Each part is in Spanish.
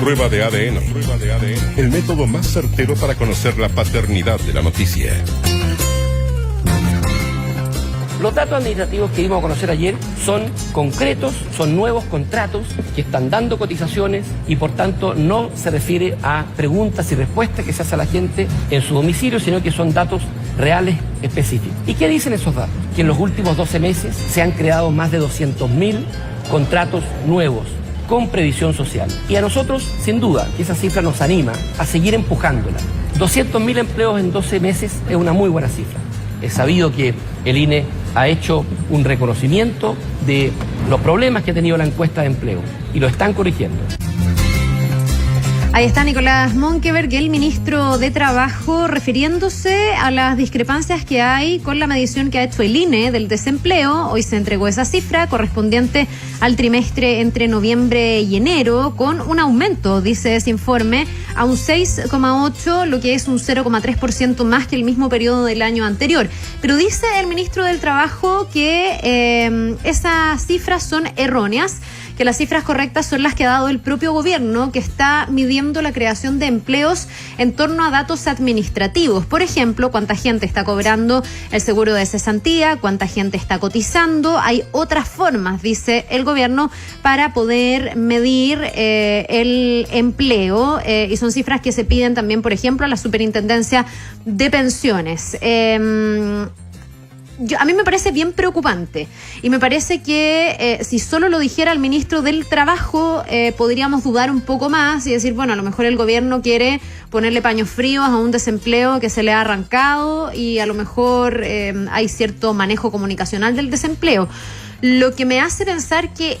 Prueba de ADN. El método más certero para conocer la paternidad de la noticia. Los datos administrativos que dimos a conocer ayer son concretos, son nuevos contratos que están dando cotizaciones y por tanto no se refiere a preguntas y respuestas que se hace a la gente en su domicilio, sino que son datos reales específicos. ¿Y qué dicen esos datos? Que en los últimos 12 meses se han creado más de 200.000 contratos nuevos con previsión social. Y a nosotros, sin duda, que esa cifra nos anima a seguir empujándola. 200.000 empleos en 12 meses es una muy buena cifra. Es sabido que el INE ha hecho un reconocimiento de los problemas que ha tenido la encuesta de empleo y lo están corrigiendo. Ahí está Nicolás Monkeberg, el ministro de Trabajo, refiriéndose a las discrepancias que hay con la medición que ha hecho el INE del desempleo. Hoy se entregó esa cifra correspondiente al trimestre entre noviembre y enero, con un aumento, dice ese informe, a un 6,8, lo que es un 0,3% más que el mismo periodo del año anterior. Pero dice el ministro del Trabajo que esas cifras son erróneas, que las cifras correctas son las que ha dado el propio gobierno, que está midiendo la creación de empleos en torno a datos administrativos. Por ejemplo, cuánta gente está cobrando el seguro de cesantía, cuánta gente está cotizando. Hay otras formas, dice el gobierno, para poder medir el empleo y son cifras que se piden también, por ejemplo, a la Superintendencia de Pensiones. A mí me parece bien preocupante y me parece que si solo lo dijera el ministro del Trabajo podríamos dudar un poco más y decir, bueno, a lo mejor el gobierno quiere ponerle paños fríos a un desempleo que se le ha arrancado y a lo mejor hay cierto manejo comunicacional del desempleo. Lo que me hace pensar que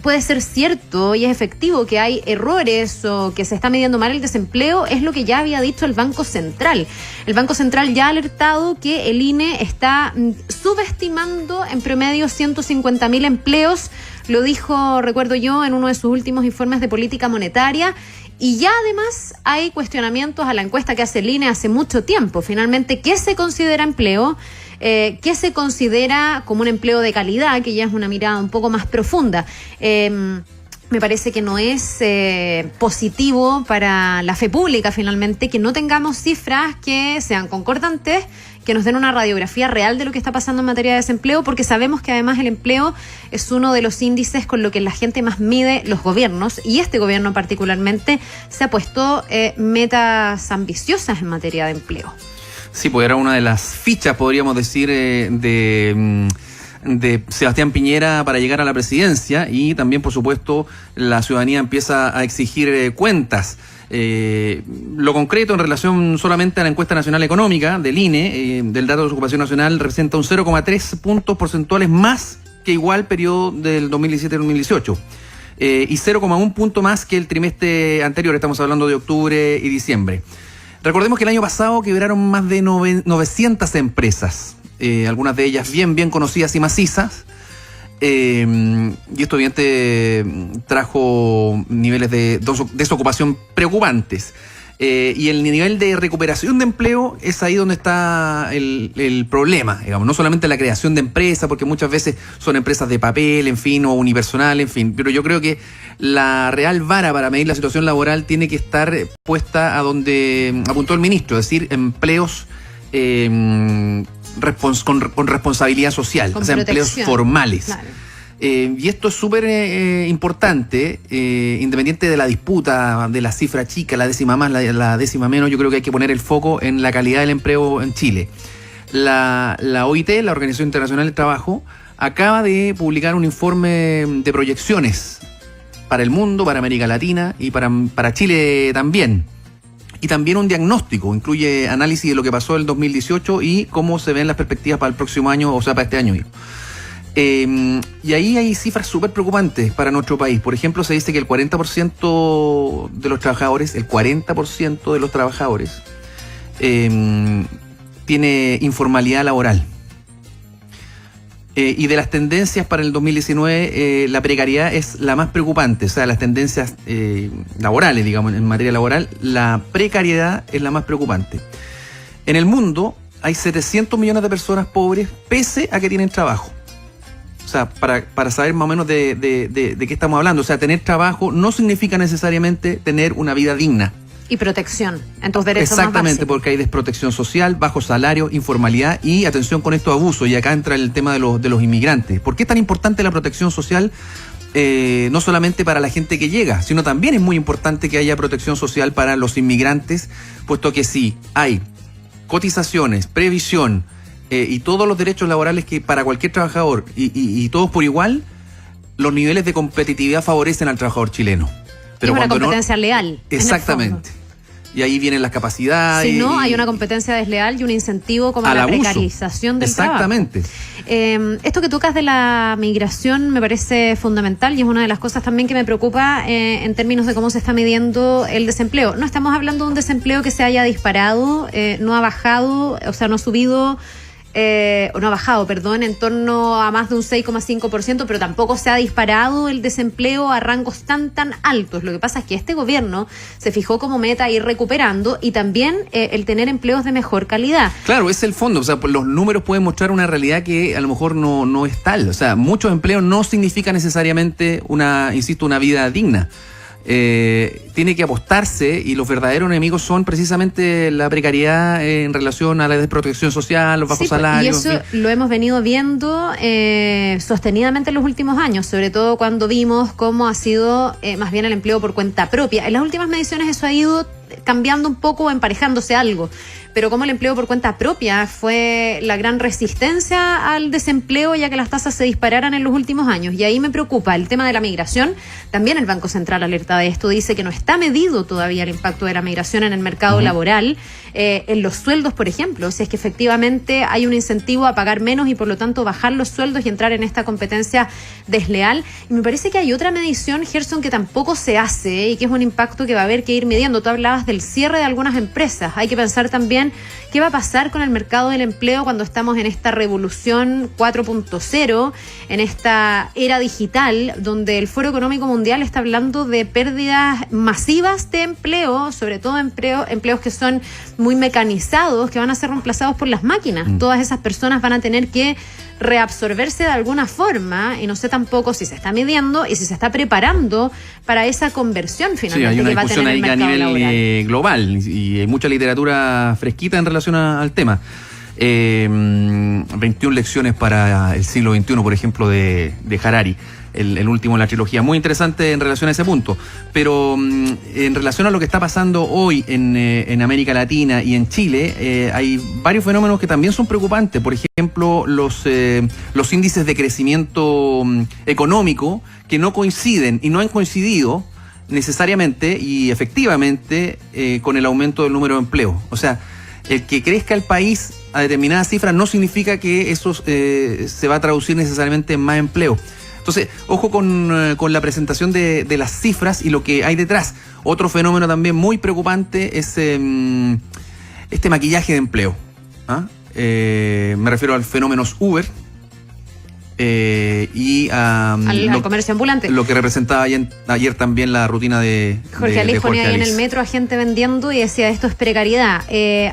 puede ser cierto y es efectivo que hay errores o que se está midiendo mal el desempleo es lo que ya había dicho el Banco Central. El Banco Central ya ha alertado que el INE está subestimando en promedio 150.000 empleos. Lo dijo, recuerdo yo, en uno de sus últimos informes de política monetaria. Y ya además hay cuestionamientos a la encuesta que hace el INE hace mucho tiempo. Finalmente, ¿qué se considera empleo? ¿Qué se considera como un empleo de calidad? Que ya es una mirada un poco más profunda. Me parece que no es positivo para la fe pública, finalmente, que no tengamos cifras que sean concordantes, que nos den una radiografía real de lo que está pasando en materia de desempleo, porque sabemos que además el empleo es uno de los índices con lo que la gente más mide los gobiernos, y este gobierno particularmente se ha puesto metas ambiciosas en materia de empleo. Sí, pues era una de las fichas, podríamos decir, de Sebastián Piñera para llegar a la presidencia, y también, por supuesto, la ciudadanía empieza a exigir cuentas. Lo concreto en relación solamente a la encuesta nacional económica del INE, del dato de desocupación nacional, representa un 0,3 puntos porcentuales más que igual periodo del 2017-2018. Y 0,1 punto más que el trimestre anterior, estamos hablando de octubre y diciembre. Recordemos que el año pasado quebraron más de 900 empresas, algunas de ellas bien conocidas y macizas, y esto obviamente trajo niveles de desocupación preocupantes. Y el nivel de recuperación de empleo es ahí donde está el problema, digamos, no solamente la creación de empresas, porque muchas veces son empresas de papel, en fin, o unipersonal, en fin, pero yo creo que la real vara para medir la situación laboral tiene que estar puesta a donde apuntó el ministro, es decir, empleos con responsabilidad social, con o sea, protección. empleos formales. Claro. Y esto es súper importante, independiente de la disputa de la cifra chica, la décima más, la décima menos. Yo creo que hay que poner el foco en la calidad del empleo en Chile. La OIT, la Organización Internacional del Trabajo, acaba de publicar un informe de proyecciones para el mundo, para América Latina y para Chile también. Y también un diagnóstico, incluye análisis de lo que pasó en el 2018 y cómo se ven las perspectivas para el próximo año, o sea, para este año. Y ahí hay cifras súper preocupantes para nuestro país. Por ejemplo, se dice que el 40% de los trabajadores, tiene informalidad laboral. Y de las tendencias para el 2019, la precariedad es la más preocupante. O sea, las tendencias laborales, digamos, en materia laboral, la precariedad es la más preocupante. En el mundo hay 700 millones de personas pobres, pese a que tienen trabajo. sea, para saber más o menos de qué estamos hablando. O sea, tener trabajo no significa necesariamente tener una vida digna. Y protección en tus derechos. Exactamente, porque hay desprotección social, bajo salario, informalidad y atención con estos abusos. Y acá entra el tema de los inmigrantes. ¿Por qué es tan importante la protección social? No solamente para la gente que llega, sino también es muy importante que haya protección social para los inmigrantes, puesto que sí, hay cotizaciones, previsión y todos los derechos laborales que para cualquier trabajador y todos por igual, los niveles de competitividad favorecen al trabajador chileno. Pero es una competencia leal. Exactamente. Y ahí vienen las capacidades. Si no, hay una competencia desleal y un incentivo como la precarización del trabajo. Exactamente. Esto que tocas de la migración me parece fundamental y es una de las cosas también que me preocupa en términos de cómo se está midiendo el desempleo. No estamos hablando de un desempleo que se haya disparado, no ha bajado, o sea, no ha subido... no ha bajado, perdón, en torno a más de un 6,5%, pero tampoco se ha disparado el desempleo a rangos tan altos. Lo que pasa es que este gobierno se fijó como meta ir recuperando y también el tener empleos de mejor calidad. Claro, es el fondo, o sea, los números pueden mostrar una realidad que a lo mejor no es tal. O sea, muchos empleos no significa necesariamente una vida digna. Tiene que apostarse y los verdaderos enemigos son precisamente la precariedad en relación a la desprotección social, los bajos salarios. Y eso lo hemos venido viendo sostenidamente en los últimos años, sobre todo cuando vimos cómo ha sido más bien el empleo por cuenta propia. En las últimas mediciones eso ha ido cambiando un poco, emparejándose algo. Pero como el empleo por cuenta propia fue la gran resistencia al desempleo, ya que las tasas se dispararan en los últimos años. Y ahí me preocupa el tema de la migración. También el Banco Central alerta de esto. Dice que no está medido todavía el impacto de la migración en el mercado laboral, en los sueldos, por ejemplo. Si es que efectivamente hay un incentivo a pagar menos y por lo tanto bajar los sueldos y entrar en esta competencia desleal. Y me parece que hay otra medición, Gerson, que tampoco se hace y que es un impacto que va a haber que ir midiendo. Tú hablabas del cierre de algunas empresas. Hay que pensar también qué va a pasar con el mercado del empleo cuando estamos en esta revolución 4.0, en esta era digital, donde el Foro Económico Mundial está hablando de pérdidas masivas de empleo, sobre todo empleos que son muy mecanizados, que van a ser reemplazados por las máquinas. Todas esas personas van a tener que reabsorberse de alguna forma y no sé tampoco si se está midiendo y si se está preparando para esa conversión finalmente que va a tener el mercado laboral. A nivel global y hay mucha literatura fresquita en relación al tema. 21 lecciones para el siglo XXI, por ejemplo, de Harari. El último en la trilogía, muy interesante en relación a ese punto, pero en relación a lo que está pasando hoy en América Latina y en Chile, hay varios fenómenos que también son preocupantes. Por ejemplo, los índices de crecimiento económico que no coinciden y no han coincidido necesariamente y efectivamente con el aumento del número de empleos. O sea, el que crezca el país a determinadas cifras no significa que eso se va a traducir necesariamente en más empleo. Entonces, ojo con la presentación de las cifras y lo que hay detrás. Otro fenómeno también muy preocupante es este maquillaje de empleo. Me refiero al fenómeno Uber y al comercio ambulante. Lo que representaba ayer también la rutina de Jorge Alice ponía ahí en el metro a gente vendiendo y decía, esto es precariedad.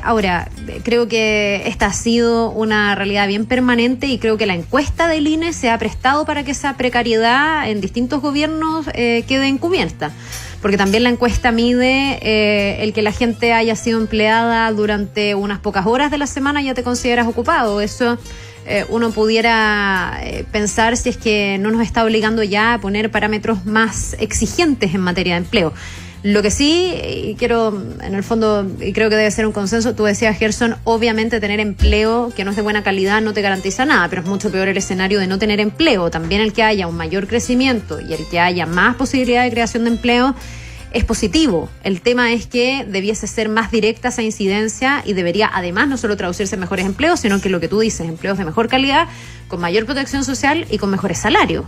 Ahora, creo que esta ha sido una realidad bien permanente y creo que la encuesta del INE se ha prestado para que esa precariedad en distintos gobiernos quede encubierta. Porque también la encuesta mide el que la gente haya sido empleada durante unas pocas horas de la semana, ya te consideras ocupado. Eso uno pudiera pensar si es que no nos está obligando ya a poner parámetros más exigentes en materia de empleo. Lo que sí, y quiero, en el fondo, y creo que debe ser un consenso, tú decías, Gerson, obviamente tener empleo que no es de buena calidad no te garantiza nada, pero es mucho peor el escenario de no tener empleo. También el que haya un mayor crecimiento y el que haya más posibilidad de creación de empleo es positivo. El tema es que debiese ser más directa esa incidencia y debería además no solo traducirse en mejores empleos, sino que lo que tú dices, empleos de mejor calidad, con mayor protección social y con mejores salarios,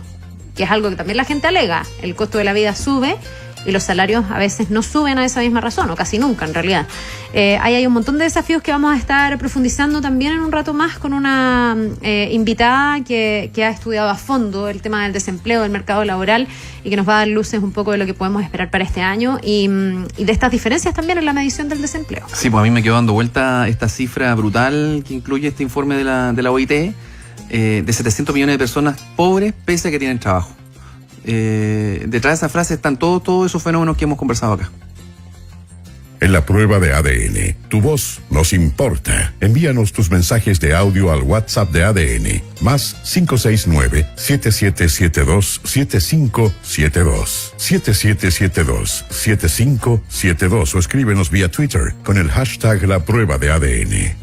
que es algo que también la gente alega. El costo de la vida sube y los salarios a veces no suben a esa misma razón, o casi nunca en realidad. Ahí hay un montón de desafíos que vamos a estar profundizando también en un rato más con una invitada que ha estudiado a fondo el tema del desempleo, del mercado laboral, y que nos va a dar luces un poco de lo que podemos esperar para este año y de estas diferencias también en la medición del desempleo. Sí, pues a mí me quedó dando vuelta esta cifra brutal que incluye este informe de la OIT. de 700 millones de personas pobres pese a que tienen trabajo. Detrás de esa frase están todos esos fenómenos que hemos conversado acá. En la prueba de ADN, tu voz nos importa. Envíanos tus mensajes de audio al WhatsApp de ADN, más 569-7772-7572. 7772-7572 o escríbenos vía Twitter con el hashtag La Prueba de ADN.